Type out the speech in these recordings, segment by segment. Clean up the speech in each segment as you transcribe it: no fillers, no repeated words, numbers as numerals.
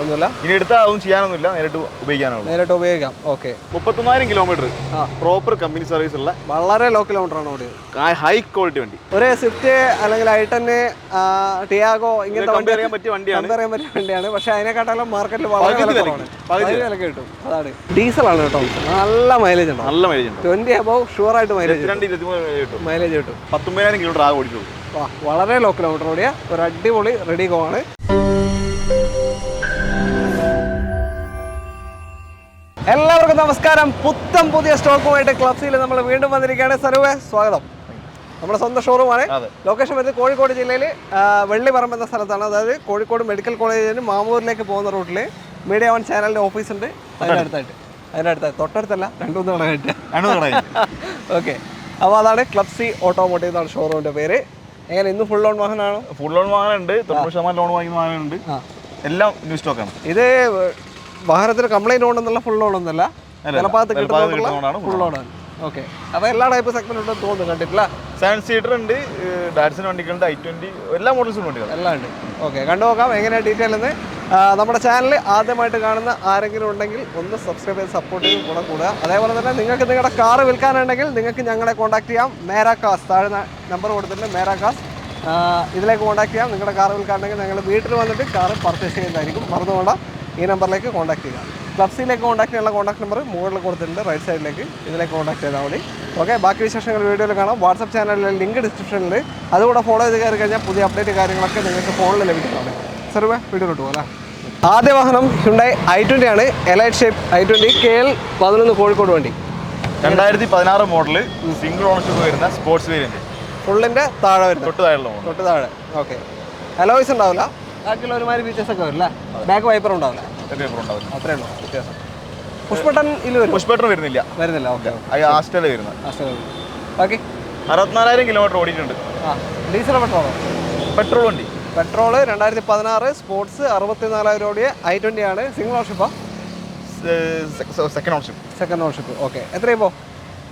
ഒന്നുമില്ല. ഇനി എടുത്താൽ അതൊന്നും ചെയ്യാനൊന്നുമില്ല, നേരിട്ട് ഉപയോഗിക്കാം. Okay. 39,000 kilometre proper company service ഉള്ള വളരെ ലോ കിലോമീറ്റർ ആണ് ഓടിയത്. ഹൈ ക്വാളിറ്റി വണ്ടി. ഒരു സ്വിഫ്റ്റ് അല്ലെങ്കിൽ i10, ടിയാഗോ ഇങ്ങനത്തെ കമ്പയർ ചെയ്യാൻ പറ്റിയ വണ്ടിയാണ്. പക്ഷെ അതിനെക്കാട്ടും മാർക്കറ്റിൽ വളരെ വില കിട്ടും. അതാണ് ഡീസലാണ് കേട്ടോ. നല്ല മൈലേജ് ഉണ്ട്. 20 above ഷുവർ ആയിട്ട് മൈലേജ് കിട്ടും. 19,000 കിലോമീറ്റർ ആകെ ഓടിച്ചുള്ളൂ. വളരെ ലോ കിലോമീറ്റർ ഓടിയ ഒരു അടിപൊളി റെഡിഗോ ആണ്. എല്ലാവർക്കും നമസ്കാരം. പുതിയ സ്റ്റോക്കുമായിട്ട് ക്ലബ്സിൽ നമ്മൾ വീണ്ടും വന്നിരിക്കുകയാണ്. സരുവേ, സ്വാഗതം. നമ്മുടെ സ്വന്തം ഷോറൂമാണ്. ലൊക്കേഷൻ വരുന്നത് കോഴിക്കോട് ജില്ലയിൽ വെള്ളിപ്പറമ്പ് എന്ന സ്ഥലത്താണ്. അതായത് കോഴിക്കോട് മെഡിക്കൽ കോളേജിന് മാമൂരിലേക്ക് പോകുന്ന റൂട്ടിൽ മീഡിയ വൺ ചാനലിൻ്റെ ഓഫീസുണ്ട്. അതിനടുത്തായിട്ട് തൊട്ടടുത്തല്ല, 2-3 കടയായിട്ട്. ഓക്കെ. അപ്പോൾ അതാണ് ക്ലബ്സി ഓട്ടോമോട്ടീവ് എന്നാണ് ഷോറൂമിൻ്റെ പേര്. എങ്ങനെ ഇന്ന് ഫുൾ ലോൺ വാഹനമാണോ? ഫുൾ ലോൺ വാഹനമുണ്ട്, 90% ലോൺ വാങ്ങിക്കുന്ന വാഹനമുണ്ട്. എല്ലാം ന്യൂ സ്റ്റോക്കാണ്. ഇത് വാഹനത്തിന് കംപ്ലൈൻറ്റ് ഉണ്ടെന്നുള്ള ഫുൾ ലോൺ ഒന്നല്ല, ചിലപ്പോൾ കിട്ടുന്ന ഫുൾ ലോണാണ്. ഓക്കെ. അപ്പോൾ എല്ലാ ടൈപ്പ് സെഗ്മെന്റ് ഉണ്ടെന്ന് തോന്നുന്നു. കണ്ടിട്ടില്ല? 7 സീറ്റർ ഉണ്ട്, ഡാറ്റ്സൺ വണ്ടികളുണ്ട്, i20 എല്ലാ മോഡൽസും വണ്ടികൾ എല്ലാം ഉണ്ട്. ഓക്കെ, കണ്ടു നോക്കാം എങ്ങനെയാണ് ഡീറ്റെയിൽ എന്ന്. നമ്മുടെ ചാനൽ ആദ്യമായിട്ട് കാണുന്ന ആരെങ്കിലും ഉണ്ടെങ്കിൽ ഒന്ന് സബ്സ്ക്രൈബ് ചെയ്ത് സപ്പോർട്ട് ചെയ്ത് കൂടുക. അതേപോലെ തന്നെ നിങ്ങൾക്ക് നിങ്ങളുടെ കാറ് വിൽക്കാനുണ്ടെങ്കിൽ നിങ്ങൾക്ക് ഞങ്ങളെ കോൺടാക്ട് ചെയ്യാം. മേരാക്കാസ്, താഴെ നമ്പർ കൊടുത്തിട്ടുണ്ട്, മേരാക്കാസ്. ഇതിലേക്ക് കോൺടാക്ട് ചെയ്യാം. നിങ്ങളുടെ കാറ് വിൽക്കാനുണ്ടെങ്കിൽ ഞങ്ങൾ വീട്ടിൽ വന്നിട്ട് കാറ് പർച്ചേസ് ചെയ്യുന്നതായിരിക്കും. മറന്നുകൊണ്ട ഈ നമ്പറിലേക്ക് കോൺടാക്ട് ചെയ്യുക. ക്ലബ്സിലേക്ക് കോൺടാക്ട് ചെയ്യാനുള്ള കോൺടാക്ട് നമ്പർ മുകളിൽ കൊടുത്തിട്ടുണ്ട്, റൈറ്റ് സൈഡിലേക്ക്. ഇതിലേക്ക് കോൺടാക്ട് ചെയ്താൽ മതി. ഓക്കെ. ബാക്കി വിശേഷങ്ങൾ വീഡിയോയിൽ കാണാം. വാട്സപ്പ് ചാനലിലെ ലിങ്ക് ഡിസ്ക്രിപ്ഷനിൽ, അതുകൂടെ ഫോളോ ചെയ്ത് കയറി കഴിഞ്ഞാൽ പുതിയ അപ്ഡേറ്റ് കാര്യങ്ങളൊക്കെ നിങ്ങൾക്ക് ഫോണിൽ ലഭിക്കുന്നതാണ്. സർവേ വീഡിയോയിലോട്ട് പോകാം. ആദ്യ വാഹനം ഹ്യുണ്ടായി i20 ആണ്. Elite shape i20 KL11 Kozhikode വണ്ടി. 2016 മോഡല്, സിംഗിൾ ഓണർഷിപ്പ് വരുന്ന സ്പോർട്സ് വേരിയന്റ്. ഫുള്ളിൻ്റെ താഴെ വരുന്നത്, തൊട്ട് താഴെ. ഓക്കെ. അലോയ്സ് ഉണ്ടാവില്ല, ബാക്കിയുള്ള ഒരുമാതിരി ഫീച്ചേഴ്സ് ഒക്കെ വരില്ല. ബാക്ക് വൈപ്പർ ഉണ്ടാവില്ല, അത്രേ ഉള്ളൂ വ്യത്യാസം. പുഷ് ബട്ടൺ വരുന്നില്ല. ഓക്കെ. ബാക്കി 64,000 കിലോമീറ്റർ ഓടിയിട്ടുണ്ട്. ഡീസൽ പെട്രോൾ വണ്ടി. പെട്രോള് 2016 സ്പോർട്സ് 64,000 ഓടിയ i20 ആണ്. സിംഗിൾ ഓണർഷിപ്പാ? Second ownership. ഓക്കെ. എത്രയാ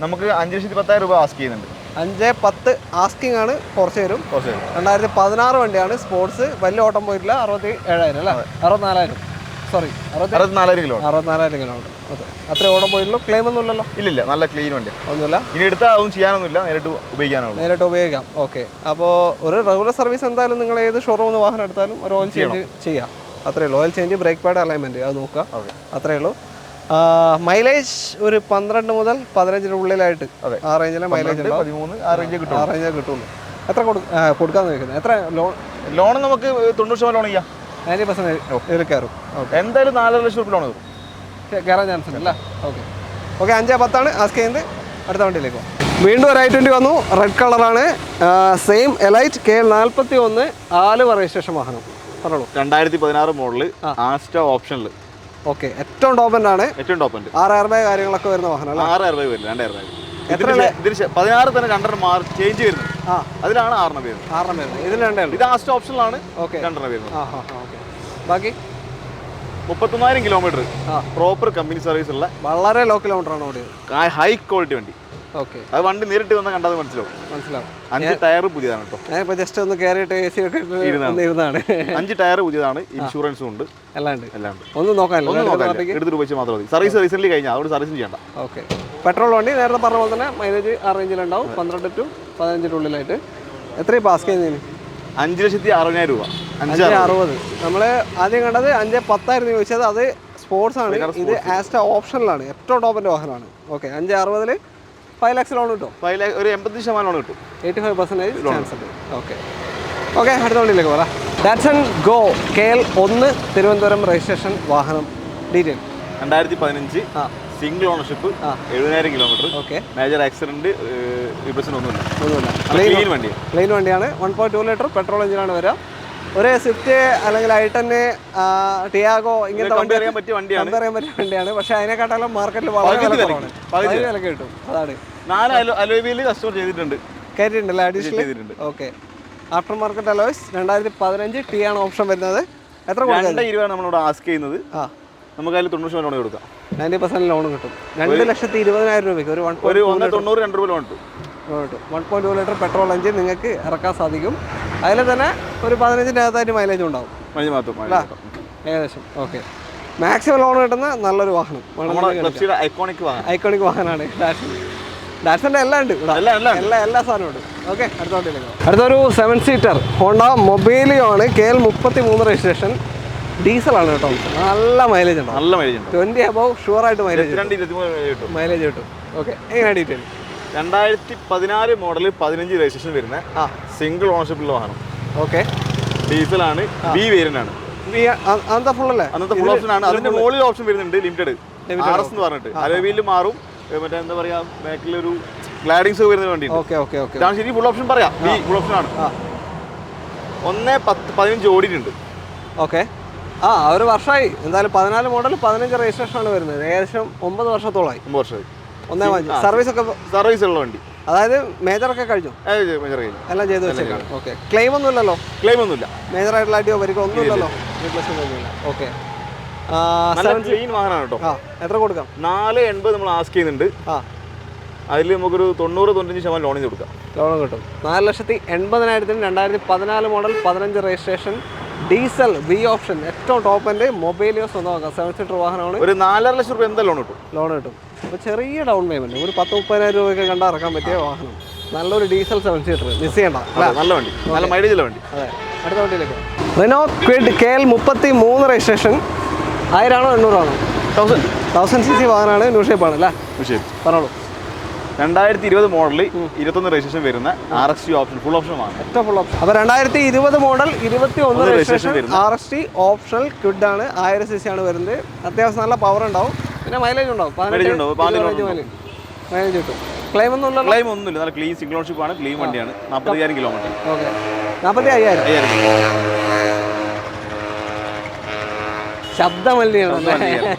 നമുക്ക് 5,10,000 രൂപ ആസ്ക് ചെയ്യുന്നുണ്ട്. 5,10 ആസ്കിംഗ് ആണ്. കുറച്ച് തരും. 2016 വണ്ടിയാണ്. സ്പോർട്സ് വലിയ ഓട്ടം പോയിട്ടില്ല. 67,000 അല്ലേ? 64,000 കിലോമീറ്റർ. അത്ര ഓടം പോയിട്ടുള്ളൂ. ക്ലെയിം ഒന്നും ഇല്ലല്ലോ? ഇല്ല, നല്ല ക്ലീൻ വണ്ടി. ഒന്നുമില്ല. ഇനി എടുത്താൽ അതൊന്നും ചെയ്യാനൊന്നുമില്ല, നേരിട്ട് ഉപയോഗിക്കാം. ഓക്കെ. അപ്പോൾ ഒരു റെഗുലർ സർവീസ് എന്തായാലും നിങ്ങൾ ഏത് ഷോറൂമിൽ നിന്ന് വാഹനം എടുത്താലും ഒരു ഓയിൽ ചേഞ്ച് ചെയ്യാം. അത്രേ ഉള്ളൂ. Oil change, brake pad alignment അത് നോക്കുക. അത്രേ ഉള്ളൂ. മൈലേജ് ഒരു 12 മുതൽ 15 ഉള്ളിലായിട്ട് ആ റേഞ്ചിലെ മൈലേജ് കിട്ടുള്ളൂ. എത്ര കൊടുക്കാന്ന് ചോദിക്കുന്നത്? എത്ര ലോൺ? നമുക്ക് 90% ലോൺ ചെയ്യാം. 90% കയറും. എന്തായാലും 4 ലക്ഷം രൂപ ലോൺ കയറാൻ ചാൻസ് ഉണ്ട് അല്ലേ? ഓക്കെ. 5,10 ആസ്ക് ചെയ്യുന്നത്. അടുത്ത വണ്ടിയിലേക്ക് പോകും. വീണ്ടും ഒരു i20 വന്നു. റെഡ് കളറാണ്. Same elite KL41 Aluva registration വാഹനം. പറഞ്ഞോളൂ. 2016 മോഡല്, ആസ്റ്റ ഓപ്ഷനിൽ. ഓക്കെ. ഏറ്റവും ടോപ്പ് എൻഡ് ആണ്. 6 എയർ ബാഗ് കാര്യങ്ങളൊക്കെ വരുന്ന വാഹനം അല്ലേ? 6 എയർ ബാഗ് വരില്ല, 2 എയർ ബാഗ്. 16 തന്നെ 2 ചേഞ്ച് വരുന്നത്. അതിലാണ് 6 വരുന്നത്. ഇതിൽ 2 ഇത് ആസ്റ്റ ഓപ്ഷനിലാണ്. 2 വരുന്നത്. ബാക്കി 39,000 കിലോമീറ്റർ പ്രോപ്പർ കമ്പനി സർവീസ് ഉള്ള വളരെ ലോ കിലോമീറ്റർ ആണ് ഓടിയത്. ഹൈ ക്വാളിറ്റി വണ്ടി. ഓക്കെ. അത് വണ്ടി നേരിട്ട് വന്ന് കണ്ടാൽ മനസ്സിലാവും. 5 ടയർ പുതിയതാണ് കേട്ടോ. ഞാൻ ജസ്റ്റ് ഒന്ന് കയറിയിട്ട് AC ഒക്കെ ഇരുന്നാണ്. 5 ടയർ പുതിയതാണ്. ഇൻഷുറൻസും ഉണ്ട്. എല്ലാം ഉണ്ട്. ഒന്നും നോക്കാനില്ല. എടുത്ത് രൂപ മാത്രം മതി. സർവീസ് റീസെന്റ് കഴിഞ്ഞാൽ അതുകൊണ്ട് സർവീസ് ചെയ്യണ്ട. ഓക്കെ. പെട്രോൾ വണ്ടി നേരത്തെ പറഞ്ഞ പോലെ തന്നെ മൈലേജ് ആ റേഞ്ചിലുണ്ടാവും. 12 to 15 ഉള്ളിലായിട്ട്. എത്രയും പാസ് ചെയ്യുന്നതിന്? 5,60,000 രൂപ. 5,60,000. നമ്മൾ ആദ്യം കണ്ടത് 5,10 ചോദിച്ചത്. അത് സ്പോർട്സ് ആണ്. ഇത് ആസ്റ്റ ഓപ്ഷനിലാണ്. ഏറ്റവും ടോപ്പിൻ്റെ വാഹനമാണ്. ഓക്കെ. 5,60,000 5 ലക്ഷം ലോൺ കിട്ടും. ഒരു 80% ലോൺ കിട്ടും. 85% ചാൻസ് ഉണ്ട്. ഓക്കെ. അടുത്ത വണ്ടിയിലേക്ക് പോകാം. Datsun Go KL1 Thiruvananthapuram registration വാഹനം. Detail 2015 single ownership, 70,000 kilometre. Okay. Major accident ഒന്നുമില്ല. ക്ലീൻ വണ്ടിയാണ്. 1.2 ലിറ്റർ പെട്രോൾ എഞ്ചിനാണ് വരിക. ഒരു സ്വിഫ്റ്റ് അല്ലെങ്കിൽ i10, ടിയാഗോ ഇങ്ങനത്തെ കമ്പയർ ചെയ്യാൻ പറ്റിയ വണ്ടിയാണ്. പക്ഷെ അതിനെക്കാട്ടും മാർക്കറ്റിൽ വളരെ വില കിട്ടും. അതാണ് 4 അലോയ് വീൽ കസ്റ്റമർ കയറ്റിയിട്ടുണ്ടല്ലേ? Additional. Okay. After market alloys 2015 T ആണ് ഓപ്ഷൻ വരുന്നത്. എത്ര 2,20,000 നമ്മളിവിടെ ആസ്ക് ചെയ്യുന്നത്. നമുക്ക് അതിൽ 90% ലോൺ കൊടുക്കാം. 90% ലോൺ കിട്ടും. 2,20,000 രൂപയ്ക്ക് ഒരു 1.92 രൂപ ലോൺ കിട്ടും. 1.2 ലിറ്റർ പെട്രോൾ എഞ്ചിൻ നിങ്ങൾക്ക് ഇറക്കാൻ സാധിക്കും. അതിൽ തന്നെ ഒരു 15-ന്റെ അകത്തായിട്ട് മൈലേജ് ഉണ്ടാവും. ഏകദേശം ഓക്കെ. മാക്സിമം ലോൺ കിട്ടുന്ന നല്ലൊരു വാഹനം, ഐക്കോണിക് വാഹനമാണ് ഡാറ്റ്സൺ. ഡാറ്റ്സൻ്റെ എല്ലാം ഉണ്ട് ഇവിടെ, എല്ലാ സാധനവും ഉണ്ട്. ഓക്കെ, അടുത്തൊരു 7 സീറ്റർ ഹോണ്ട മൊബൈലിയോ ആണ്. KL 33 രജിസ്ട്രേഷൻ, ഡീസലാണ് കേട്ടോ. നല്ല മൈലേജ് ഉണ്ടോ? നല്ല മൈലേജ് ഉണ്ട്. 20 അബവ് ഷുവറായിട്ട് മൈലേജ് കിട്ടും. ഓക്കെ, എങ്ങനെയാണ് ഡീറ്റെയിൽ? 2014 മോഡൽ 15 രജിസ്ട്രേഷൻ വരുന്ന സിംഗിൾ ഓണർഷിപ്പുള്ള വാഹനം. ഓക്കെ, ഡീസലാണ്, ബി വേരിയന്റ് ആണ്. അന്നത്തെ ഫുൾ അല്ലേ? അന്നത്തെ ഫുൾ ഓപ്ഷൻ ആണ്. അതിന്റെ മുകളിൽ ഓപ്ഷൻ വരുന്നുണ്ട് ലിമിറ്റഡ് RS എന്ന് പറഞ്ഞിട്ട്. അലോവിയിൽ മാറും, മറ്റേ എന്താ പറയാ, ബാക്കിലൊരു ഗ്ലാഡിങ്സ് വരുന്ന വേണ്ടി. ഇതാണ് ശരി ഫുൾ ഓപ്ഷൻ പറയാം. ബി ഫുൾ ഓപ്ഷൻ ആണ്. 1-10-15 ഓടിയിട്ടുണ്ട്. ഓക്കെ, ഒരു വർഷമായി എന്തായാലും. 14 മോഡൽ 15 രജിസ്ട്രേഷൻ ആണ് വരുന്നത്. ഏകദേശം 9 വർഷത്തോളമായി. 9 വർഷമായി. സർവീസ് ഉള്ള വണ്ടി, അതായത് മേജർ ഒക്കെ കഴിഞ്ഞു, എല്ലാം ചെയ്തു വെച്ചേക്കാണ്. ഓക്കെ, ക്ലെയിം ഒന്നും ഇല്ലല്ലോ? ക്ലെയിം ഒന്നുമില്ല. മേജർ ആയിട്ടുള്ള അടിയോ പരിക്കോ ഒന്നും ഇല്ലല്ലോ? ഓക്കെ, ക്ലീൻ വാഹനമാണ് കേട്ടോ. എത്ര കൊടുക്കാം? 480 നമ്മൾ ആസ്ക് ചെയ്യുന്നുണ്ട്. അതിൽ നമുക്കൊരു 90-95% ലോൺ കൊടുക്കാം. ലോൺ കിട്ടും. 4,80,000 2014 model 15 registration diesel B option, ഏറ്റവും ടോപ്പ് എൻ്റെ മൊബൈലിയോ സ്വന്തമാക്കാം. 7 സീറ്റർ വാഹനമാണ്. ഒരു 4.5 ലക്ഷം രൂപ എന്താ ലോൺ കിട്ടും. അപ്പോൾ ചെറിയ ഡൗൺ പേയ്മെന്റ്, ഒരു 10-30,000 രൂപയൊക്കെ കണ്ടാൽ ഇറക്കാൻ പറ്റിയ വാഹനം. നല്ലൊരു ഡീസൽ 7 സീറ്റർ, മിസ് ചെയ്യണ്ട. നല്ല വണ്ടി, നല്ല മൈലേജ് ഉള്ള വണ്ടി. അതെ, അടുത്ത വണ്ടിയിലേക്ക്. Renault Kwid KL 33 registration. 1000 ആണോ 800 ആണോ? 1000 cc വാഹനമാണ്. ന്യൂ ഷേപ്പാണ് അല്ലേ? പറഞ്ഞോളൂ. 2020 മോഡൽ 21 രജിസ്ട്രേഷൻ വരുന്ന RXT ഓപ്ഷൻ, ഫുൾ ഓപ്ഷൻ ആണ്. ഏറ്റവും ഫുൾ ഓപ്ഷൻ. അപ്പോൾ 2020 model 21 registration RXT optional Kwid ആണ്. 1000 cc ആണ് വരുന്നത്. അത്യാവശ്യം നല്ല പവർ ഉണ്ടാവും, പിന്നെ മൈലേജ് ഉണ്ടാവും. മൈലേജ് കിട്ടും. ക്ലെയിം ഒന്നുമില്ല. നല്ല ക്ലീൻ സിംഗിൾ ഓണർഷിപ്പ് ആണ്. ക്ലീൻ വണ്ടിയാണ്. 40,000 കിലോമീറ്റർ. ഓക്കെ, 45,000. ശബ്ദമല്ലിയാണ്,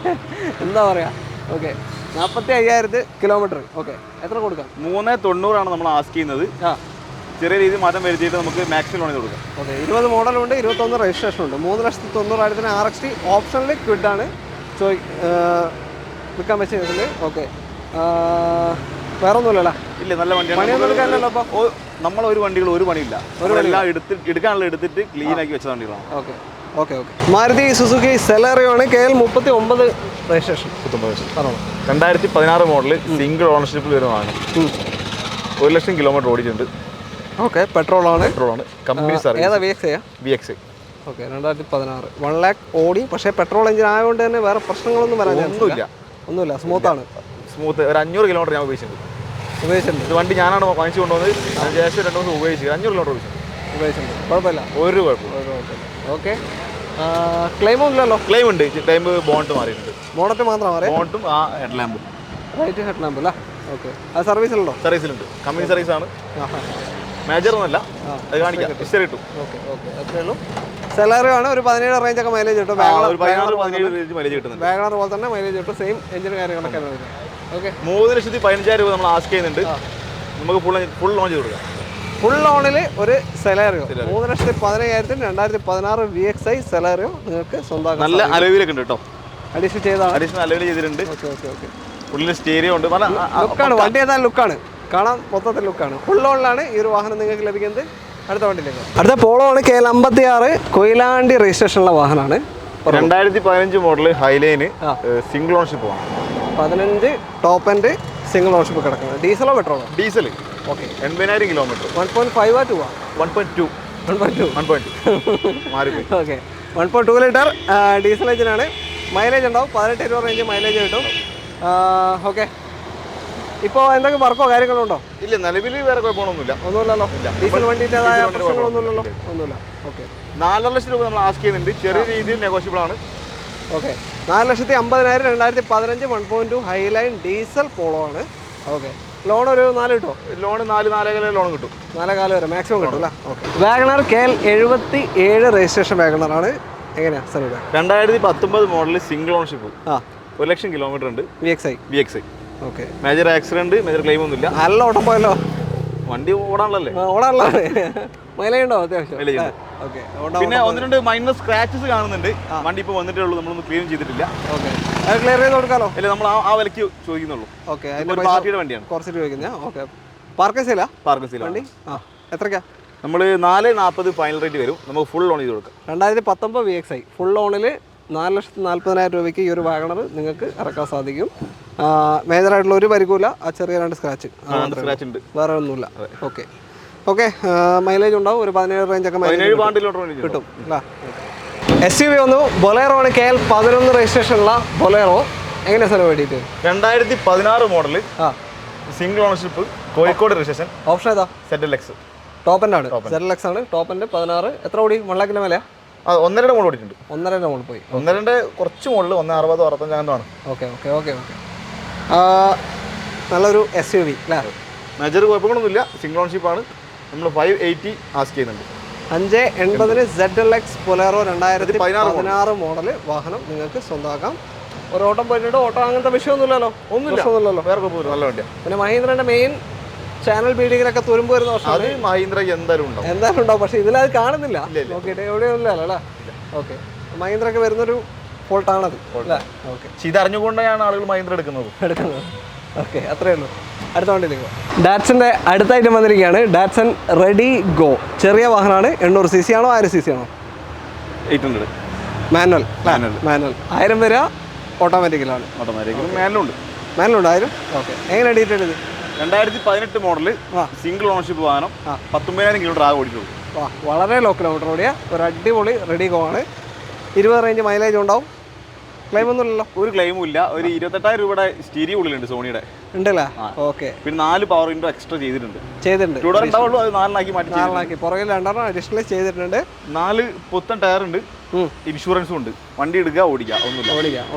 എന്താ പറയാ. Okay, 45,000 kilometre. ഓക്കെ, എത്ര കൊടുക്കാം? 390 ആണ് നമ്മൾ ആസ്ക് ചെയ്യുന്നത്. ചെറിയ രീതിയിൽ മാറ്റം വരുത്തിയിട്ട് നമുക്ക് മാക്സിമം ലോൺ കൊടുക്കാം. ഓക്കെ, 20 മോഡലുണ്ട്, 21 രജിസ്ട്രേഷൻ ഉണ്ട്. 3,90,000 RXT ഓപ്ഷനിൽ ക്വിഡാണ് വിൽക്കാൻ വെച്ചിട്ടുണ്ട്. ഓക്കെ, വേറെ ഒന്നുമില്ലല്ലോ? ഇല്ല, നല്ല വണ്ടിയാണ്. പണിയൊന്നും എടുക്കാനല്ലോ? അപ്പോൾ നമ്മളൊരു വണ്ടികൾ ഒരു പണിയില്ല, എല്ലാം എടുക്കാനുള്ള എടുത്തിട്ട് ക്ലീൻ ആക്കി വെച്ച വണ്ടികളാണ്. ഓക്കെ, മാരുതി സുസുക്കി സെലറിയോ ആണ്. KL 39 registration. 2016 മോഡൽ സിംഗിൾ ഓണർഷിപ്പിൽ വരുന്നതാണ്. 1 ലക്ഷം കിലോമീറ്റർ ഓടിയിട്ടുണ്ട്. ഓക്കെ, പെട്രോളാണ്. Company service. ഏതാ? VXI. ഓക്കെ, 2016 1 lakh ഓടി. പക്ഷേ പെട്രോൾ എഞ്ചിൻ ആയതുകൊണ്ട് തന്നെ വേറെ പ്രശ്നങ്ങളൊന്നും വരാനൊന്നുമില്ല. സ്മൂത്താണ്. ഒരു 500 കിലോമീറ്റർ ഞാൻ ഉപയോഗിച്ചിട്ടുണ്ട്. ഇത് വണ്ടി ഞാനാണ് വാങ്ങിച്ചു കൊണ്ടുവന്നത്. അതിനുശേഷം 2 ദിവസം ഉപയോഗിച്ചു 500 കിലോമീറ്റർ ഉപയോഗിച്ചിട്ടുണ്ട്. കുഴപ്പമില്ല, ഒരു കുഴപ്പമില്ല. ഓക്കെ, ക്ലെയിം ഒന്നുമില്ലല്ലോ? ക്ലെയിം ഉണ്ട്. ക്ലെയിം ബോണ്ട് മാറിയിട്ടുണ്ട്. ബോണറ്റ് മാത്രം മാറി, ബോണ്ടും ആ ഹെഡ് ലാമ്പും. റൈറ്റ് ഹെഡ് ലാമ്പ് അല്ല? ഓക്കെ, അത് സർവീസിലുണ്ടോ? സർവീസിലുണ്ട്. കമ്പനി സർവീസാണ്. മേജർ ഒന്നല്ല, അത് കാണിക്കാം. ഹിസ്റ്ററി കിട്ടും. ഓക്കെ, അത്രേ ഉള്ളൂ. സെലറിയോ ആണ്. ഒരു 17 റേഞ്ചൊക്കെ മൈലേജ് കിട്ടും. മൈലേജ് കിട്ടുന്നുണ്ട്. വാഗണർ പോലെ തന്നെ മൈലേജ് കിട്ടും. സെയിം എഞ്ചിൻ കാര്യങ്ങളൊക്കെ. ഓക്കെ, 3,15,000 രൂപ നമ്മൾ ആസ്ക് ചെയ്യുന്നുണ്ട്. നമുക്ക് ഫുൾ ലോൺ ചെയ്ത് കൊടുക്കാം. ഫുൾ ലോണിൽ ഒരു സെലറിയോ 3,15,000 2016 VXI സെലറിയോ നിങ്ങൾക്ക് സ്വന്തമാക്കാം. നല്ല അലോവിലൊക്കെ ഉണ്ട് കേട്ടോ. അഡീഷണൽ ചെയ്താണ്. അഡീഷണൽ അലോവിൽ ചെയ്തിട്ടുണ്ട്. ഓക്കെ. ഉള്ളിൽ സ്റ്റീരിയോ ഉണ്ട്. ലുക്കാണ് വണ്ടി, ഏതായാലും ലുക്കാണ്, കാണാൻ മൊത്തത്തിൽ ലുക്കാണ്. ഫുൾ ലോണിലാണ് ഈ ഒരു വാഹനം നിങ്ങൾക്ക് ലഭിക്കുന്നത്. അടുത്ത വണ്ടിയിലേക്ക്. അടുത്ത പോളോ ആണ്. KL 56 കൊയിലാണ്ടി രജിസ്ട്രേഷനുള്ള വാഹനമാണ്. 2015 മോഡൽ ഹൈലൈന് സിംഗിൾ ഓണർഷിപ്പ് ആണ്. 15 ടോപ്പ് എൻഡ് സിംഗിൾ ഓണർഷിപ്പ് കിടക്കുന്നത്. ഡീസലോ പെട്രോളോ? ഡീസൽ. Okay, 80,000 kilometre. 1.5 ആ 2 ആ? 1.2 മാറിപ്പോയി. ഓക്കെ, 1.2 ലിറ്റർ ഡീസൽ എഞ്ചിനാണ്. മൈലേജ് ഉണ്ടാവും. 18-20 റേഞ്ച് മൈലേജ് കിട്ടും. ഓക്കെ, ഇപ്പോൾ എന്തൊക്കെ വർക്കോ കാര്യങ്ങളോ ഉണ്ടോ? ഇല്ല, നിലവിൽ വേറെ കുഴപ്പമൊന്നുമില്ല. ഒന്നുമില്ലല്ലോ? ഡീസൽ വണ്ടിൻ്റെതായ പ്രശ്നങ്ങളൊന്നുമില്ലല്ലോ? ഒന്നുമില്ല. ഓക്കെ, 4 ലക്ഷം രൂപ നമ്മൾ ആസ്ക് ചെയ്യുന്നുണ്ട്. ചെറിയ രീതിയിൽ നെഗോഷ്യബിൾ ആണ്. ഓക്കെ, 4,50,000 2015 1.2 ഹൈലൈൻ ഡീസൽ പോളോ ആണ്. ഓക്കെ, ലോൺ ഒരു 4 കിട്ടുമോ? ലോൺ 4.5 ലോൺ കിട്ടും. 4.5 വരെ മാക്സിമം കിട്ടും അല്ലേ? ഓക്കെ, വാഗണർ KL 77 രജിസ്ട്രേഷൻ വാഗണറാണ്. എങ്ങനെയാണ് sir? 2019 model single ownership. 1 lakh kilometre ഉണ്ട്. VXI. Okay, major accident, major claim ഒന്നുമില്ല. നല്ല ഓട്ടം പോയല്ലോ. വണ്ടി ഓടാനുള്ളല്ലേ? ഓടാനുള്ളതാണ്. മൈലേജ് ഉണ്ടോ? അത്യാവശ്യം. ഓക്കെ, പിന്നെ 1-2 മൈനർ സ്ക്രാച്ചസ് കാണുന്നുണ്ട്. വണ്ടി ഇപ്പോൾ വന്നിട്ടേ ഉള്ളൂ, നമ്മളൊന്നും ക്ലീൻ ചെയ്തിട്ടില്ല. ഓക്കെ, അത് ക്ലിയർ ചെയ്ത് കൊടുക്കാമല്ലോ? അല്ല, നമ്മൾ ആ വിലക്ക് ചോദിക്കുന്നുള്ളൂ. ഓക്കെ, പാർട്ടിയുടെ വണ്ടിയാണ്. കുറച്ചിട്ട് ചോദിക്കുന്നത്. ഓക്കെ, പാർക്കസില വണ്ടി. എത്രയ്ക്കാ? നമ്മൾ 4.40 ഫൈനൽ റേറ്റ് വരും. നമുക്ക് ഫുൾ ലോൺ ചെയ്ത് കൊടുക്കാം. 2019 VXI ഫുൾ ലോണിൽ 4,40,000 രൂപയ്ക്ക് ഈ ഒരു വാഗണർ നിങ്ങൾക്ക് ഇറക്കാൻ സാധിക്കും. മേജറായിട്ടുള്ള ഒരു പരിക്കുമില്ല, ആ ചെറിയ 2 സ്ക്രാച്ച് ഉണ്ട്, വേറെ ഒന്നുമില്ല. ഓക്കെ ഓക്കെ, മൈലേജ് ഉണ്ടാവും, ഒരു 17 റേഞ്ചൊക്കെ കിട്ടും അല്ല. SUV വന്നു, ബൊലേറോ ആണ്, KL 11 രജിസ്ട്രേഷനുള്ള ബൊലേറോ. എങ്ങനെയാണ് സ്ഥലം വേണ്ടിയിട്ട്? 2016 model, single ownership, Kozhikode registration. Option ഏതാ? ZLX ടോപ്പ് എൻഡ് ആണ്, ZLX ആണ് ടോപ്പ് എൻഡ്. 16 എത്ര ഓടി? 1 ലക്ഷത്തിന് മേലെയാ? 1.5 മോഡൽ ഓടിയിട്ടുണ്ട്. 1.5 മോഡൽ പോയി, 1.5 കുറച്ച് മോഡൽ 1.60 65 അങ്ങനെയാണ്. Okay okay okay okay. നല്ലൊരു SUV അല്ലേ? മേജർ കുഴപ്പങ്ങളൊന്നുമില്ല, സിംഗിൾ ഓണർഷിപ്പ് ആണ്. നമ്മൾ 580 ആസ്ക് ചെയ്യുന്നുണ്ട്. 580 ZLX ബൊലേറോ 2016 മോഡൽ വാഹനം നിങ്ങൾക്ക് സ്വന്തമാക്കാം. ഒരു ഓട്ടം പോയിട്ടുണ്ട്, ഓട്ടം അങ്ങനത്തെ വിഷയമൊന്നുമില്ലല്ലോ? ഒന്നുമില്ലല്ലോ, വേറെ നല്ല വണ്ടിയാണ്. പിന്നെ മഹീന്ദ്രന്റെ മെയിൻ ചാനൽ ബീഡിങ്ങിലൊക്കെ തുരുമ്പ് വരുന്ന വർഷം മഹീന്ദ്ര എന്തായാലും ഉണ്ടാവും, പക്ഷെ ഇതിലത് കാണുന്നില്ല. നോക്കിയിട്ട് എവിടെയൊന്നുമില്ലല്ലോ അല്ലേ? ഓക്കെ, മഹീന്ദ്രക്ക് വരുന്നൊരു ഫോൾട്ടാണത് അല്ലേ? ഓക്കെ, ഇത് അറിഞ്ഞുകൊണ്ടാണ് ആളുകൾ മഹീന്ദ്ര എടുക്കുന്നത്. ഓക്കെ, അത്രയേ ഉള്ളൂ. അടുത്ത വണ്ടിയിലേക്ക് ഡാറ്റ്സന്റെ അടുത്തായിട്ട് വന്നിരിക്കുകയാണ്. Datson ready go. ചെറിയ വാഹനമാണ്. 800 cc ആണോ 1000 cc ആണോ? 800 മാനുവൽ. 1000 വരിക ഓട്ടോമാറ്റിക്കലാണ്. മാനുവലുണ്ട് 1000. ഓക്കെ, എങ്ങനെ ഡീറ്റെയിൽ ഇത്? 2018 മോഡല്, സിംഗിൾ ഓണർഷിപ്പ് വാഹനം, 19,000 കിലോമീറ്റർ ആകെ ഓടിയിട്ടുള്ളൂ. വളരെ ലോ കിലോമീറ്റർ ഓടിയ ഒരു അടിപൊളി റെഡി ഗോ ആണ്. 20 റേഞ്ച് മൈലേജ് ഉണ്ടാവും. ക്ലെയിം ഒന്നുമില്ലല്ലോ? ഒരു ക്ലെയിമും ഇല്ല. ഒരു 28,000 രൂപയുടെ സ്റ്റീരിയോ ഉള്ളിലുണ്ട്, സോണിയുടെ ഉണ്ടല്ലേ? ഓക്കെ, പിന്നെ 4 പവർ വിൻഡോ എക്സ്ട്രാ ചെയ്തിട്ടുണ്ട്. 4 അത് 4 മാറ്റി പുറകിൽ 2 അഡീഷണൽ ചെയ്തിട്ടുണ്ട്. 4 പുത്തൻ ടയർ ഉണ്ട്, ഇൻഷുറൻസും ഉണ്ട്. വണ്ടി എടുക്കുക, ഓടിക്കുക,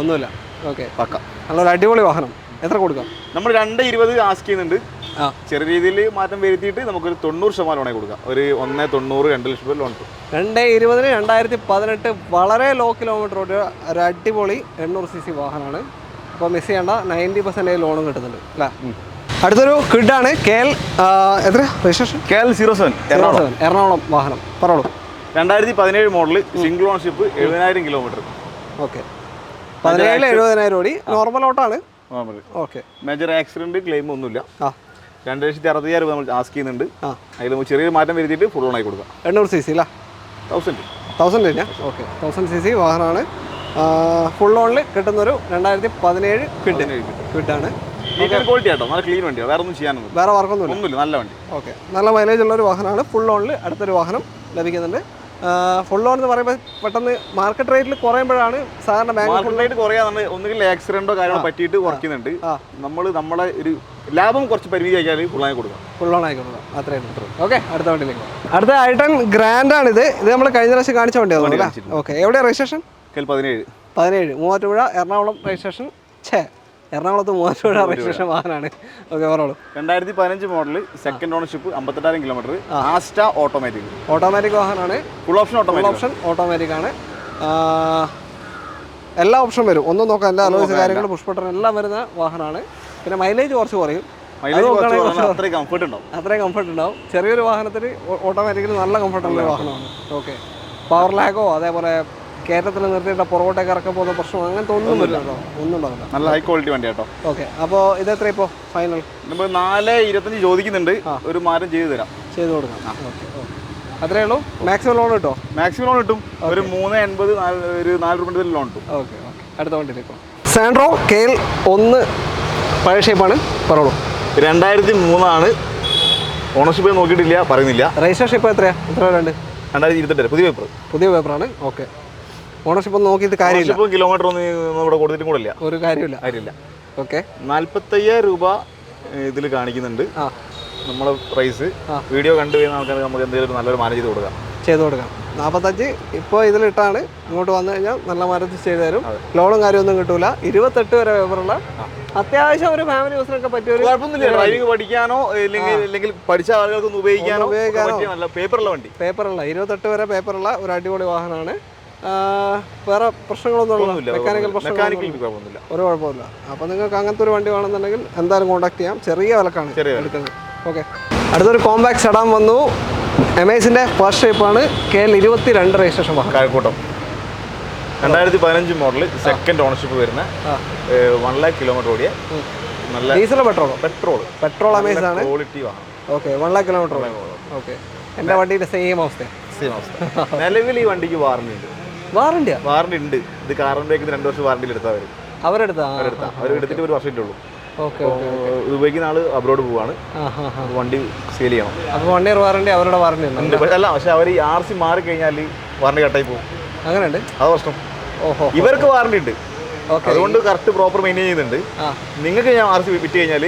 ഒന്നുമില്ല. ഓക്കെ, പക്ക. നല്ലൊരു അടിപൊളി വാഹനം. എത്ര കൊടുക്കാം? നമ്മൾ 220 ആസ്ക് ചെയ്യുന്നുണ്ട്. ചെറിയ രീതിയിൽ മാറ്റം വരുത്തിയിട്ട് നമുക്കൊരു 90% ലോണേ കൊടുക്കാം. ഒരു 1.90 2 ലക്ഷം രൂപ ലോൺ. 220 2018 വളരെ ലോ കിലോമീറ്റർ ഓടിയ ഒരു അടിപൊളി 800 cc വാഹനമാണ്. അപ്പോൾ മിസ് ചെയ്യേണ്ട, 90% ലോണും കിട്ടുന്നുണ്ട് അല്ലേ? അടുത്തൊരു കിഡാണ്. KL എത്ര രജിസ്ട്രേഷൻ? KL 07 എറണാകുളം വാഹനം. പറഞ്ഞോളൂ. 2017 model, single ownership, 70,000 kilometre. Okay, 17 70,000 ഓടി. നോർമൽ ഓട്ടാണ്. ഓക്കെ, മേജർ ആക്സിഡന്റ് ക്ലെയിം ഒന്നുമില്ല. 2,60,000 രൂപ നമ്മൾ ആസ്ക് ചെയ്യുന്നുണ്ട്. അതിൽ ചെറിയൊരു മാറ്റം വരുത്തിയിട്ട് ഫുൾ ഓൺ ആയി കൊടുക്കാം. 800 cc അല്ല? 1000 കഴിഞ്ഞാൽ. ഓക്കെ, 1000 cc വാഹനമാണ്. ഫുൾ ഓണിൽ കിട്ടുന്നൊരു 2017 ക്വിഡാണ്. ക്വാളിറ്റി ആട്ടോ, നല്ല ക്ലീൻ വണ്ടിയാണ്. വേറെ ഒന്നും ചെയ്യാനൊന്നും, വേറെ വർക്കൊന്നുമില്ല, നല്ല വണ്ടി. ഓക്കെ, നല്ല മൈലേജ് ഉള്ളൊരു വാഹനമാണ്. ഫുൾ ഓണിൽ അടുത്തൊരു വാഹനം ലഭിക്കുന്നുണ്ട്. ഫുൾ ഓൺ എന്ന് പറയുമ്പോൾ പെട്ടെന്ന് മാർക്കറ്റ് റേറ്റിൽ കുറയുമ്പോഴാണ് സാധാരണ ബാങ്ക് റേറ്റ് കുറയാതെ ഒന്നുകിൽ ആക്സിഡന്റോ കാര്യങ്ങളോ പറ്റിയിട്ട് കുറയ്ക്കുന്നുണ്ട്. നമ്മൾ നമ്മളെ ഒരു ലാഭം കുറച്ച് പരിമിതി ആക്കിയാൽ ഫുള്ളായി കൊടുക്കാം. ഫുൾ ഓൺ ആയി കൊടുക്കാം, അത്രയും. ഓക്കെ, അടുത്ത വണ്ടിയിലേക്ക്. അടുത്ത i10 ഗ്രാൻഡ് ആണ്. ഇത് നമ്മൾ കഴിഞ്ഞ പ്രാവശ്യം കാണിച്ച വണ്ടിയാണ്. ഓക്കെ, എവിടെയാണ് രജിസ്ട്രേഷൻ? 17 മൂവാറ്റുപുഴ എറണാകുളം രജിസ്ട്രേഷൻ. എറണാകുളത്ത് മൂവാറ്റുപുഴ രജിസ്ട്രേഷൻ വാഹനമാണ്. ഓക്കെ, പറഞ്ഞോളൂ. 2015 model, second ownership, 58,000 kilometre, Asta automatic വാഹനമാണ്. ഫുൾ ഓപ്ഷൻ ഓട്ടോമാറ്റിക് ആണ്. എല്ലാ ഓപ്ഷൻ വരും, ഒന്നും നോക്കാം. എല്ലാ അലോയ്സ് കാര്യങ്ങൾ, പുഷ് ബട്ടൺ എല്ലാം വരുന്ന വാഹനമാണ്. പിന്നെ മൈലേജ് കുറച്ച് കുറയും. അത്രയും കംഫർട്ട് ഉണ്ടാവും. ചെറിയൊരു വാഹനത്തിന് ഓട്ടോമാറ്റിക്കലി നല്ല കംഫർട്ടുള്ള വാഹനമാണ്. ഓക്കെ, പവർ ലാഗോ അതേപോലെ കയറ്റത്തിൽ നിർത്തിയിട്ട് പുറകോട്ടേക്ക് ഇറക്കാൻ പോകുന്ന പ്രശ്നം അങ്ങനത്തെ ഒന്നും വരില്ലല്ലോ, ഒന്നും ഉണ്ടാവില്ല. നല്ല ഹൈ ക്വാളിറ്റി വണ്ടി കേട്ടോ. ഓക്കെ, അപ്പോൾ ഇത് എത്ര ഇപ്പോൾ ഫൈനൽ? നമ്മൾ 4.25 ചോദിക്കുന്നുണ്ട്, ഒരു മാറ്റം ചെയ്ത് കൊടുക്കാം. ഓക്കെ, അത്രേ ഉള്ളൂ. മാക്സിമം ലോൺ കിട്ടോ? മാക്സിമം ലോൺ കിട്ടും. ഒരു 3.80 ഒരു 4 രൂപ ലോൺ കിട്ടും. ഓക്കെ, അടുത്ത വണ്ടിയിലേക്ക്. സാൻഡ്രോ KL 1 പഴയ ഷേപ്പാണ്. പറഞ്ഞോളൂ. 2003 ആണ്. ഓണർഷിപ്പ് നോക്കിയിട്ടില്ല, പറയുന്നില്ല. രജിസ്ട്രേഷൻ ഇപ്പോൾ എത്ര ഉണ്ട്? 2028 പുതിയ പേപ്പറാണ്. ഓക്കെ, ഓണർഷിപ്പ് ഒന്നും നോക്കിയിട്ട് കാര്യമില്ല. കിലോമീറ്റർ ഒന്നും ഇവിടെ കൊടുത്തിട്ടും കൂടെ ഇല്ല, ഒരു കാര്യമില്ല. ഓക്കെ, 45,000 രൂപ ഇതിൽ കാണിക്കുന്നുണ്ട്. നമ്മളെ പ്രൈസ് വീഡിയോ കണ്ടു വരുന്ന ആൾക്കാർക്ക് നമുക്ക് എന്തെങ്കിലും നല്ലൊരു മാനേജ് ചെയ്ത് കൊടുക്കാം. 45 ഇപ്പോൾ ഇതിലിട്ടാണ്. ഇങ്ങോട്ട് വന്നു കഴിഞ്ഞാൽ നല്ല മാനേജ് ചെയ്ത് തരും. ലോണും കാര്യമൊന്നും കിട്ടൂല. 28 വരെ പേപ്പറുള്ള അത്യാവശ്യം ഒരു ഫാമിലി യൂസിനൊക്കെ പറ്റിയ കുഴപ്പമൊന്നുമില്ല. ഡ്രൈവിംഗ് പഠിക്കാനോ അല്ലെങ്കിൽ പഠിച്ച ആളുകൾക്ക് ഉപയോഗിക്കാനോ പേപ്പറുള്ള 28 വരെ പേപ്പറുള്ള ഒരു അടിപൊളി വാഹനമാണ്. വേറെ പ്രശ്നങ്ങളൊന്നും മെക്കാനിക്കൽ പ്രശ്നങ്ങളൊന്നുമില്ല, ഒരു കുഴപ്പമില്ല. അപ്പോൾ നിങ്ങൾക്ക് അങ്ങനത്തെ ഒരു വണ്ടി വേണമെന്നുണ്ടെങ്കിൽ എന്തായാലും കോൺടാക്ട് ചെയ്യാം. ചെറിയ വിലക്കാണ് എടുക്കുന്നത്. ഓക്കെ, അടുത്തൊരു കോമ്പാക്ട് സെഡാൻ വന്നു. എമേസിൻ്റെ ഫസ്റ്റ് ഷേപ്പാണ്. KL 22 രജിസ്ട്രേഷൻ വാഹനം. കഴക്കൂട്ടം 2015 മോഡൽ, സെക്കൻഡ് ഓണർഷിപ്പ് വരുന്ന 1 lakh കിലോമീറ്റർ ഓടിയ നല്ല ഡീസൽ പെട്രോൾ അമേസ് ആണ്. ക്വാളിറ്റി വാഹനം. Okay, 1 lakh kilometre. ഓക്കെ, എൻ്റെ വണ്ടിയുടെ സെയിം അവസ്ഥ. നിലവിൽ ഈ വണ്ടിക്ക് വാറണ്ടി ഉണ്ട്. വാറണ്ടിയാ? വാറണ്ടി ഉണ്ട്. ഇത് കാർബൺ ബ്രേക്കിന് 2 വർഷം വാറണ്ടിയിൽ എടുത്താൽ അവർ എടുത്തിട്ട് 1 വർഷം ഉള്ളൂ. ഇത് ഉപയോഗിക്കുന്ന ആള് അബ്രോഡ് പോവാണ്, വണ്ടി സെയിൽ ചെയ്യണം. അപ്പോൾ 1 ഇയർ വാറണ്ടി അവരുടെ വാറണ്ടി ഉണ്ട്. അല്ല, പക്ഷെ അവർ ഈ RC മാറി കഴിഞ്ഞാൽ വാറണ്ടി കട്ടായി പോകും. അങ്ങനെയുണ്ട്, അത് പ്രശ്നം. ഇവർക്ക് വാറണ്ടി ഉണ്ട്, അതുകൊണ്ട് കറക്റ്റ് പ്രോപ്പർ മെയിൻറ്റെയിൻ ചെയ്യുന്നുണ്ട്. നിങ്ങൾക്ക് ഞാൻ RC വിറ്റ് കഴിഞ്ഞാൽ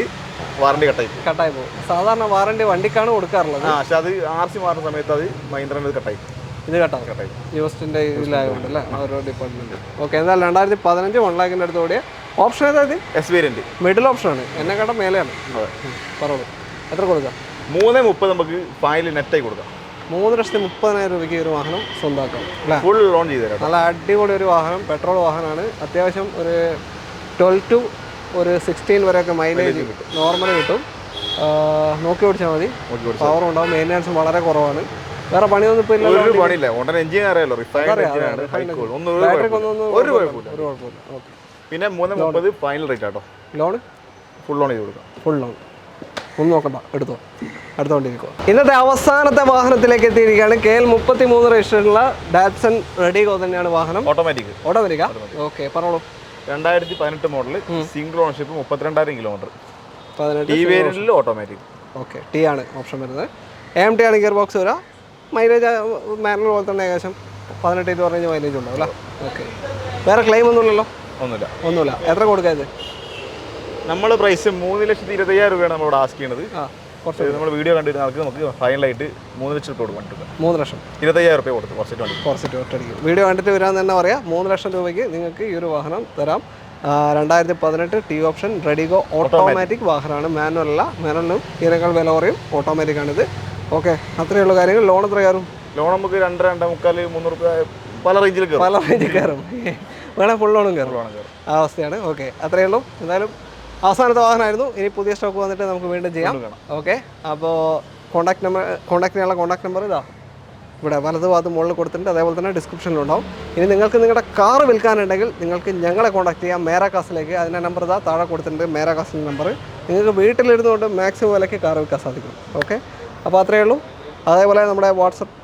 വാറണ്ടി കട്ടായി പോകും. സാധാരണ വാറണ്ടി വണ്ടിക്കാണ് കൊടുക്കാറുള്ളത്. പക്ഷെ അത് RC മാറുന്ന സമയത്ത് അത് മഹീന്ദ്രൻ്റെ കട്ടായി. ഇത് കട്ടായി യൂസ്റ്റിൻ്റെ ഇതിലായതുകൊണ്ട് അല്ലേ, ഓരോ ഡിപ്പാർട്ട്മെൻറ്റ്. ഓക്കെ, എന്നാൽ 2015 1 lakhിൻ്റെ അടുത്ത് ഓടിയ ഓപ്ഷൻ ഏതായത്? എസ് വേരിയൻറ്റ്, മിഡിൽ ഓപ്ഷനാണ്, എന്നെക്കാട്ടും മേലെയാണ്. പറഞ്ഞു എത്ര കൊടുക്കാം? 3.30 നമുക്ക് ഫൈനൽ നെറ്റായി കൊടുക്കാം. 3,30,000 രൂപയ്ക്ക് ഒരു വാഹനം സ്വന്തമാക്കാം അല്ലേ? ഫുൾ ലോൺ ചെയ്ത് തരാം. നല്ല അടിപൊളി ഒരു വാഹനം, പെട്രോൾ വാഹനമാണ്. അത്യാവശ്യം ഒരു 12 to 16 വരെയൊക്കെ മൈലേജ് നോർമലി കിട്ടും. നോക്കി ഓടിച്ചാൽ മതി, പവർ ഉണ്ടാവും, മെയിൻ്റെനൻസും വളരെ കുറവാണ്. വേറെ പണിയൊന്നും ഇപ്പോൾ ഇല്ല. ഒരു പണിയില്ല, ഉടനെ എഞ്ചിൻ അറിയാലോ, റിഫൈൻഡ് എഞ്ചിനാണ്, ഒരു കുഴപ്പമില്ല. ഓക്കെ, പിന്നെ 3.30 ഫൈനൽ റേറ്റ് ആട്ടോ. ലോൺ ഫുൾ ലോൺ ചെയ്ത് കൊടുക്കാം. ഫുൾ ലോൺ ഒന്നും നോക്കണ്ട, എടുത്തോണ്ടിരിക്കുക. ഇന്നത്തെ അവസാനത്തെ വാഹനത്തിലേക്ക് എത്തിയിരിക്കുകയാണ്. KL 33 രജിസ്ട്രേഷനുള്ള ഡാറ്റ്സൺ റെഡിഗോ തന്നെയാണ് വാഹനം. ഓട്ടോമാറ്റിക്കാ? ഓക്കെ, പറഞ്ഞോളൂ. 2018 model, single ownership, 32,000 kilometre, T വേരിയന്റിൽ ഓട്ടോമാറ്റിക്. ഓക്കെ, ടി ആണ് ഓപ്ഷൻ വരുന്നത്. AMT ആണ് ഗിയർ ബോക്സ് വരാം. മൈലേജ് മാനുവൽ പോലെ തന്നെ ഏകദേശം 18 റേഞ്ച് മൈലേജ് ഉണ്ടാവും അല്ലേ? ഓക്കെ, വേറെ ക്ലെയിം ഒന്നുമില്ലല്ലോ? ഒന്നുമില്ല. എത്ര കൊടുക്കാത്? നമ്മൾ പ്രൈസ് 3,25,000 രൂപയാണ് നമ്മളിവിടെ ആസ്ക് ചെയ്യുന്നത്. നമ്മൾ വീഡിയോ കണ്ടിരുന്ന ആൾക്ക് നമുക്ക് ഫൈനലായിട്ട് 3 ലക്ഷം രൂപ കൊടുക്കും. 3 ലക്ഷം 25,000 രൂപ കൊടുത്തു കുറച്ചിട്ട് ഒറ്റടിക്കും. വീഡിയോ കണ്ടിട്ട് വരാമെന്ന് തന്നെ പറയാം. 3 ലക്ഷം രൂപയ്ക്ക് നിങ്ങൾക്ക് ഈ ഒരു വാഹനം തരാം. 2018 ടി ഓപ്ഷൻ റെഡിഗോ ഓട്ടോമാറ്റിക് വാഹനമാണ്, മാനുവൽ അല്ല. മാനുവലിനും ഇതിനേക്കാൾ വില കുറയും, ഓട്ടോമാറ്റിക്കാണിത്. ഓക്കെ, അത്രയുള്ള കാര്യങ്ങൾ. ലോൺ എത്ര കയറും? ലോൺ നമുക്ക് 2-2.25 3 രൂപ പല റേഞ്ചിൽ കയറും. വേണേൽ ഫുൾ ലോണും കയറും, ആ അവസ്ഥയാണ്. ഓക്കെ, അത്രയേ ഉള്ളൂ. എന്തായാലും അവസാനത്തെ വാഹനമായിരുന്നു. ഇനി പുതിയ സ്റ്റോക്ക് വന്നിട്ട് നമുക്ക് വീണ്ടും ചെയ്യാം. ഓക്കെ, അപ്പോൾ കോൺടാക്ട് ചെയ്യാനുള്ള കോൺടാക്ട് നമ്പർ ഇതാ ഇവിടെ വലത് ഭാഗത്ത് മുകളിൽ കൊടുത്തിട്ടുണ്ട്, അതേപോലെ തന്നെ ഡിസ്ക്രിപ്ഷനിലുണ്ടാവും. ഇനി നിങ്ങൾക്ക് നിങ്ങളുടെ കാറ് വിൽക്കാനുണ്ടെങ്കിൽ നിങ്ങൾക്ക് ഞങ്ങളെ കോൺടാക്ട് ചെയ്യാം മേരാ കാസിലേക്ക്. അതിൻ്റെ നമ്പർ ഇതാ താഴെ കൊടുത്തിട്ടുണ്ട്, മേരാ കാസിൻ്റെ നമ്പർ. നിങ്ങൾക്ക് വീട്ടിലിരുന്നുകൊണ്ട് മാക്സിമം വിലയ്ക്ക് കാറ് വിൽക്കാൻ സാധിക്കും. ഓക്കെ, അപ്പോൾ അത്രയേ ഉള്ളൂ. അതേപോലെ നമ്മുടെ വാട്സപ്പ്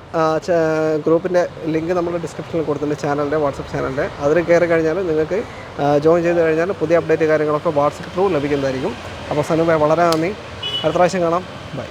ഗ്രൂപ്പിൻ്റെ ലിങ്ക് നമ്മൾ ഡിസ്ക്രിപ്ഷനിൽ കൊടുത്തിട്ടുണ്ട്, ചാനലിൻ്റെ വാട്സപ്പ് ചാനലിൻ്റെ. അതിൽ കയറി കഴിഞ്ഞാൽ നിങ്ങൾക്ക് ജോയിൻ ചെയ്ത് കഴിഞ്ഞാൽ പുതിയ അപ്ഡേറ്റ് കാര്യങ്ങളൊക്കെ വാട്സപ്പ് ത്രൂ ലഭിക്കുന്നതായിരിക്കും. അപ്പോൾ സനുബായ് വളരെ നന്ദി, അടുത്ത പ്രാവശ്യം കാണാം, ബൈ.